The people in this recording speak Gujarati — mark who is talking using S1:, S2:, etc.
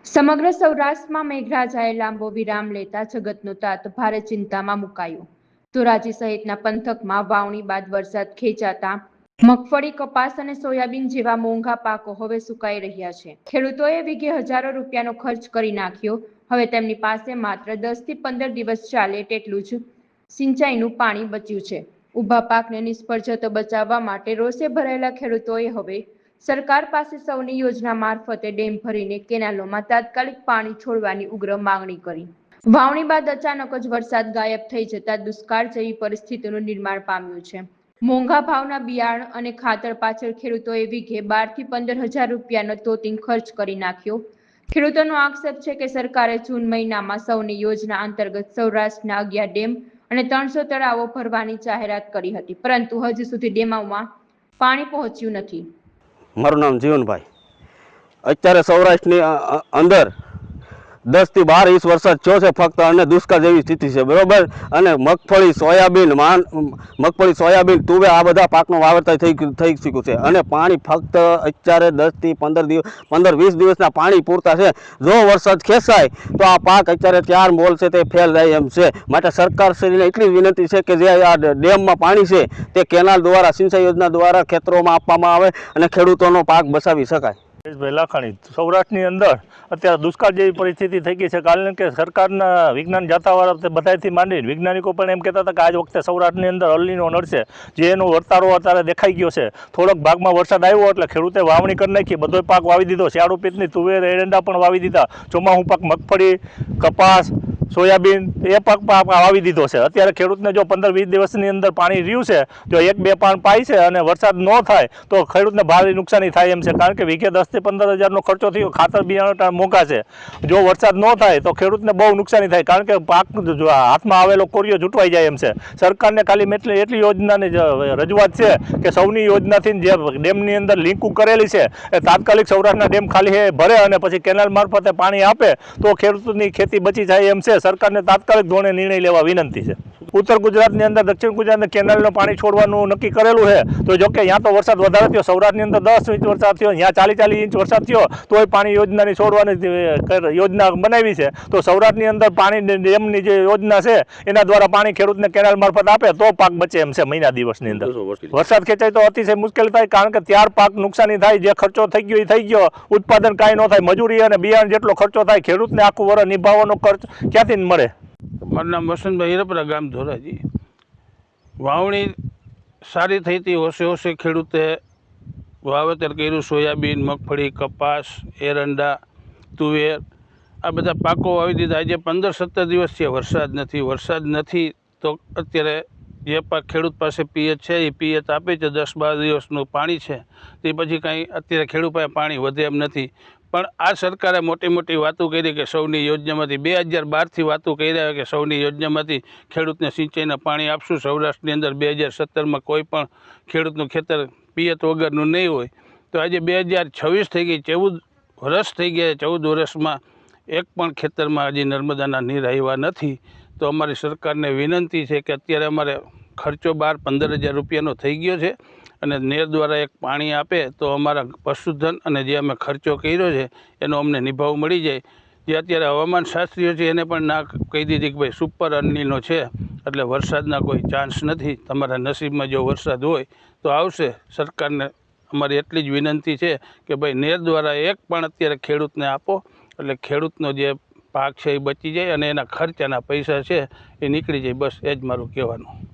S1: સમગ્ર સૌરાષ્ટ્રમાં મેઘરાજાએ લાંબો વિરામ લેતા જગતનો તાત ભારે ચિંતામાં મુકાયો। ધોરાજી સહિતના પંથકમાં વાવણી બાદ વરસાદ ખેંચાતા મગફળી, કપાસ અને સોયાબીન જેવા મોંઘા પાકો હવે સુકાઈ રહ્યા છે। ખેડૂતોએ વીઘે હજારો રૂપિયાનો ખર્ચ કરી નાખ્યો। હવે તેમની પાસે માત્ર 10 થી 15 દિવસ ચાલે તેટલું જ સિંચાઈનું પાણી બચ્યું છે। ઊભા પાકને નિષ્ફળ જતો બચાવવા માટે રોષે ભરાયેલા ખેડૂતોએ હવે સરકાર પાસે સૌની યોજના મારફતે ડેમ ભરીને કેનાલોમાં તાત્કાલિક પાણી છોડવાની ઉગ્ર માંગણી કરી। વાવણી બાદ અચાનક જ વરસાદ ગાયબ થઈ જતા દુષ્કાળ જેવી પરિસ્થિતિનું નિર્માણ પામ્યું છે। મોંઘા ભાવના બિયારણ અને ખાતર પાછળ ખેડૂતોએ વીઘે 12 થી 15 હજાર રૂપિયાનો તોતિંગ ખર્ચ કરી નાખ્યો। ખેડૂતોનો આક્ષેપ છે કે સરકારે જૂન મહિનામાં સૌની યોજના અંતર્ગત સૌરાષ્ટ્રના 11 ડેમ અને 300 તળાવો ભરવાની જાહેરાત કરી હતી, પરંતુ હજુ સુધી ડેમોમાં પાણી પહોંચ્યું નથી।
S2: મારું નામ જીવનભાઈ। અત્યારે સૌરાષ્ટ્રની અંદર 10 થી 12 ઇંચ વરસાદ થયો છે ફક્ત, અને દુષ્કાળ જેવી સ્થિતિ છે, બરોબર। અને મગફળી, સોયાબીન, તુવેર આ બધા પાકનું વાવેતર થઈ ચૂક્યું છે, અને પાણી ફક્ત અત્યારે 10 થી 15-20 દિવસના પાણી પૂરતા છે। જો વરસાદ ખેંચાય તો આ પાક અત્યારે ત્યાર મોલ છે તે ફેલ જાય એમ છે। માટે સરકારશ્રીને એટલી વિનંતી છે કે જે આ ડેમમાં પાણી છે તે કેનાલ દ્વારા, સિંચાઈ યોજના દ્વારા ખેતરોમાં આપવામાં આવે અને ખેડૂતોનો પાક બચાવી શકાય।
S3: લાખાણી સૌરાષ્ટ્રની અંદર અત્યારે દુષ્કાળ જેવી પરિસ્થિતિ થઈ ગઈ છે, કારણ કે સરકારના વિજ્ઞાન જાતાવાળા બધાથી માંડીને વૈજ્ઞાનિકો પણ એમ કહેતા હતા કે આજ વખતે સૌરાષ્ટ્રની અંદર અલનીનો નડશે, જે એનો વર્તારો અત્યારે દેખાઈ ગયો છે। થોડોક ભાગમાં વરસાદ આવ્યો એટલે ખેડૂતે વાવણી કરી નાખી, બધો પાક વાવી દીધો। શિયાળુ પિત્તની તુવેર, એરંડા પણ વાવી દીધા। ચોમાસું પાક મગફળી, કપાસ, સોયાબીન એ પાક વાવી દીધો છે। અત્યારે ખેડૂતને જો 15-20 દિવસની અંદર પાણી રહ્યું છે, જો 1-2 પાણ પાય છે અને વરસાદ ન થાય તો ખેડૂતને ભારે નુકસાની થાય એમ છે, કારણ કે વીઘે 10 થી 15 હજારનો ખર્ચો થયો। ખાતર બિયારણ મોંઘા છે। જો વરસાદ ન થાય તો ખેડૂતને બહુ નુકસાની થાય, કારણ કે પાક હાથમાં આવેલો કોરિયો જૂટવાઈ જાય એમ છે। સરકારને ખાલી એટલી યોજનાની રજૂઆત છે કે સૌની યોજનાથી જે ડેમની અંદર લિંક કરેલી છે એ તાત્કાલિક સૌરાષ્ટ્રના ડેમ ખાલી ભરે અને પછી કેનાલ મારફતે પાણી આપે તો ખેડૂતની ખેતી બચી જાય એમ છે। સરકારને તાત્કાલિક ધોરણે નિર્ણય લેવા વિનંતી છે। ઉત્તર ગુજરાતની અંદર, દક્ષિણ ગુજરાતની કેનાલનું પાણી છોડવાનું નક્કી કરેલું છે, તો જો કે ત્યાં તો વરસાદ વધારે થયો। સૌરાષ્ટ્રની અંદર 10 ઇંચ વરસાદ થયો, ત્યાં 40 ઇંચ વરસાદ થયો, તોય પાણી યોજનાની છોડવાની યોજના બનાવી છે। તો સૌરાષ્ટ્રની અંદર પાણી ડેમની જે યોજના છે એના દ્વારા પાણી ખેડૂતને કેનાલ મારફત આપે તો પાક બચે એમ છે। મહિના દિવસની અંદર વરસાદ ખેંચાય તો અતિશય મુશ્કેલ થાય, કારણ કે ત્યાર પાક નુકસાની થાય। જે ખર્ચો થઈ ગયો એ થઈ ગયો, ઉત્પાદન કાંઈ ન થાય, મજૂરી અને બિયારણ જેટલો ખર્ચો થાય, ખેડૂતને આખું વર્ષ નિભાવવાનો ખર્ચ ક્યાંથી મળે।
S4: મારું નામ વસંતભાઈ હિરપરા, ગામ ધોરાજી। વાવણી સારી થઈ હતી, હોશે ખેડૂતે વાવેતર કર્યું। સોયાબીન, મગફળી, કપાસ, એરંડા, તુવેર આ બધા પાકો વાવી દીધા। આજે 15-17 દિવસ છે વરસાદ નથી તો અત્યારે જે પાક ખેડૂત પાસે પિયત છે એ પિયત આપે છે, 10-12 દિવસનું પાણી છે, તે પછી કાંઈ અત્યારે ખેડૂત પાસે પાણી વધે એમ નથી। પણ આ સરકારે મોટી વાતો કરી કે સૌની યોજનામાંથી 2012થી વાતો કર્યા કે સૌની યોજનામાંથી ખેડૂતને સિંચાઈના પાણી આપશું। સૌરાષ્ટ્રની અંદર 2017માં કોઈ પણ ખેડૂતનું ખેતર પિયત વગરનું નહીં હોય, તો આજે 2026 થઈ ગઈ, 14 વર્ષ થઈ ગયા। 14 વર્ષમાં એક પણ ખેતરમાં હજી નર્મદાના નીર આવ્યા નથી। તો અમારી સરકારને વિનંતી છે કે અત્યારે અમારે ખર્ચો 12-15 હજાર રૂપિયાનો થઈ ગયો છે, અને નેર દ્વારા એક પાણી આપે તો અમારા પશુધન અને જે અમે ખર્ચો કર્યો છે એનો અમને નિભાવ મળી જાય। જે અત્યારે હવામાન શાસ્ત્રીઓ છે એને પણ ના કહી દીધી કે ભાઈ સુપર અલનીનો છે, એટલે વરસાદના કોઈ ચાન્સ નથી। તમારા નસીબમાં જો વરસાદ હોય તો આવશે। સરકારને અમારી એટલી જ વિનંતી છે કે ભાઈ નેર દ્વારા એક પણ અત્યારે ખેડૂતને આપો, એટલે ખેડૂતનો જે પાક છે એ બચી જાય અને એના ખર્ચાના પૈસા છે એ નીકળી જાય। બસ એ જ મારું કહેવાનું।